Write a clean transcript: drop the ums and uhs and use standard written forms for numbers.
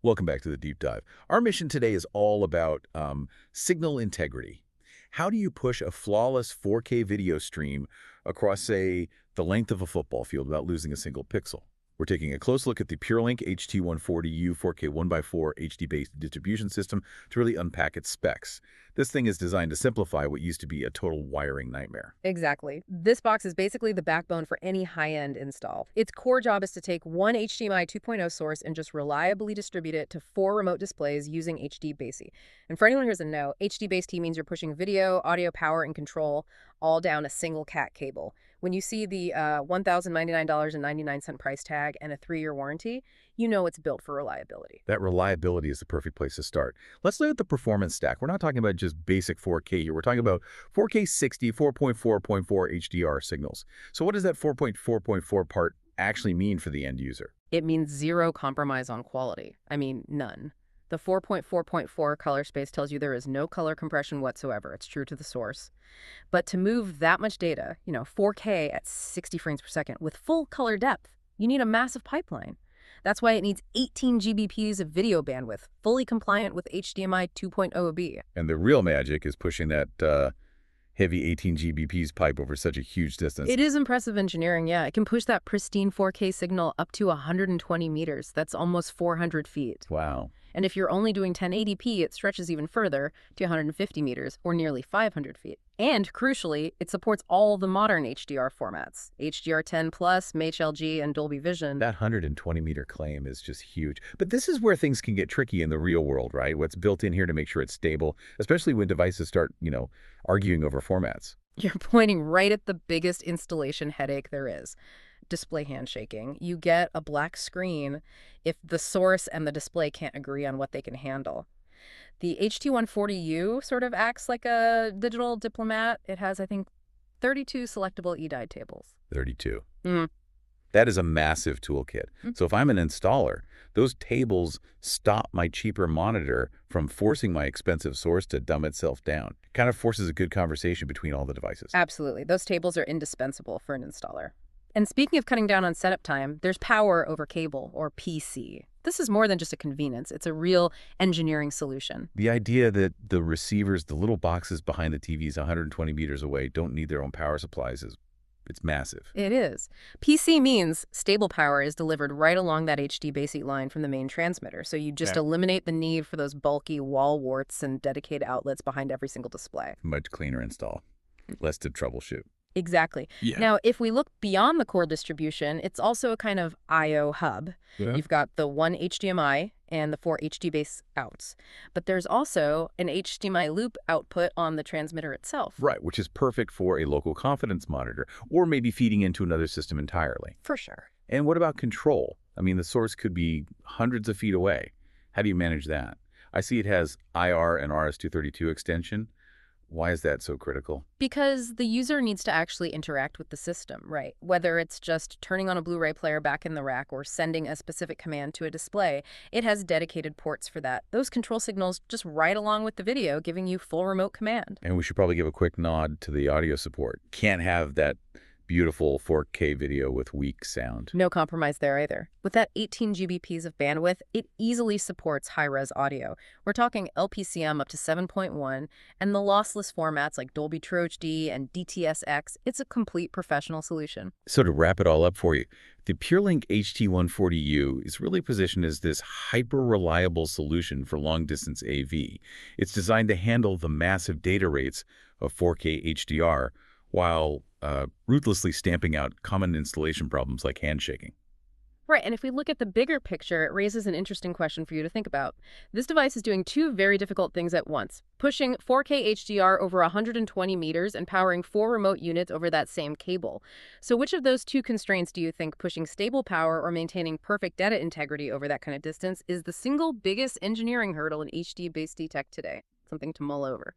Welcome back to the deep dive. Our mission today is all about signal integrity. How do you push a flawless 4K video stream across, say, the length of a football field without losing a single pixel? We're taking a close look at the PureLink HT140-U 4K 1x4 HD-based distribution system to really unpack its specs. This thing is designed to simplify what used to be a total wiring nightmare. Exactly. This box is basically the backbone for any high-end install. Its core job is to take one HDMI 2.0 source and just reliably distribute it to 4 remote displays using HDBaseT. And for anyone who doesn't know, HDBaseT means you're pushing video, audio, power, and control all down a single cat cable. When you see the $1,099.99 price tag and a 3-year warranty, you know it's built for reliability. That reliability is the perfect place to start. Let's look at the performance stack. We're not talking about just basic 4K here. We're talking about 4K 60, 4.4.4 HDR signals. So what does that 4.4.4 part actually mean for the end user? It means zero compromise on quality. I mean, none. The 4.4.4 color space tells you there is no color compression whatsoever. It's true to the source. But to move that much data, 4K at 60 frames per second with full color depth, you need a massive pipeline. That's why it needs 18 GBps of video bandwidth, fully compliant with HDMI 2.0B. And the real magic is pushing that heavy 18 GBps pipe over such a huge distance. It is impressive engineering, yeah. It can push that pristine 4K signal up to 120 meters. That's almost 400 feet. Wow. And if you're only doing 1080p, it stretches even further to 150 meters, or nearly 500 feet. And crucially, it supports all the modern HDR formats, HDR10+, MHLG, and Dolby Vision. That 120-meter claim is just huge. But this is where things can get tricky in the real world, right? What's built in here to make sure it's stable, especially when devices start, arguing over formats. You're pointing right at the biggest installation headache there is. Display handshaking. You get a black screen if the source and the display can't agree on what they can handle. The HT140-U sort of acts like a digital diplomat. It has, I think, 32 selectable eDie tables. 32. Mm-hmm. That is a massive toolkit. So if I'm an installer, those tables stop my cheaper monitor from forcing my expensive source to dumb itself down. It kind of forces a good conversation between all the devices. Absolutely. Those tables are indispensable for an installer. And speaking of cutting down on setup time, there's power over cable, or PC. This is more than just a convenience. It's a real engineering solution. The idea that the receivers, the little boxes behind the TVs 120 meters away, don't need their own power supplies it's massive. It is. PC means stable power is delivered right along that HDBaseT line from the main transmitter. So you just eliminate the need for those bulky wall warts and dedicated outlets behind every single display. Much cleaner install. Less to troubleshoot. Exactly. Yeah. Now, if we look beyond the core distribution, it's also a kind of I/O hub. Yeah. You've got the 1 HDMI and the 4 HDBaseT outs. But there's also an HDMI loop output on the transmitter itself. Right, which is perfect for a local confidence monitor, or maybe feeding into another system entirely. For sure. And what about control? I mean, the source could be hundreds of feet away. How do you manage that? I see it has IR and RS-232 extension. Why is that so critical? Because the user needs to actually interact with the system, right? Whether it's just turning on a Blu-ray player back in the rack or sending a specific command to a display, it has dedicated ports for that. Those control signals just ride along with the video, giving you full remote command. And we should probably give a quick nod to the audio support. Can't have that beautiful 4K video with weak sound. No compromise there either. With that 18 GBps of bandwidth, it easily supports high-res audio. We're talking LPCM up to 7.1, and the lossless formats like Dolby True HD and DTS:X. It's a complete professional solution. So to wrap it all up for you, the PureLink HT140-U is really positioned as this hyper-reliable solution for long-distance AV. It's designed to handle the massive data rates of 4K HDR while ruthlessly stamping out common installation problems like handshaking. Right, and if we look at the bigger picture, it raises an interesting question for you to think about. This device is doing 2 very difficult things at once, pushing 4K HDR over 120 meters and powering 4 remote units over that same cable. So which of those 2 constraints do you think, pushing stable power or maintaining perfect data integrity over that kind of distance, is the single biggest engineering hurdle in HDBaseT tech today? Something to mull over.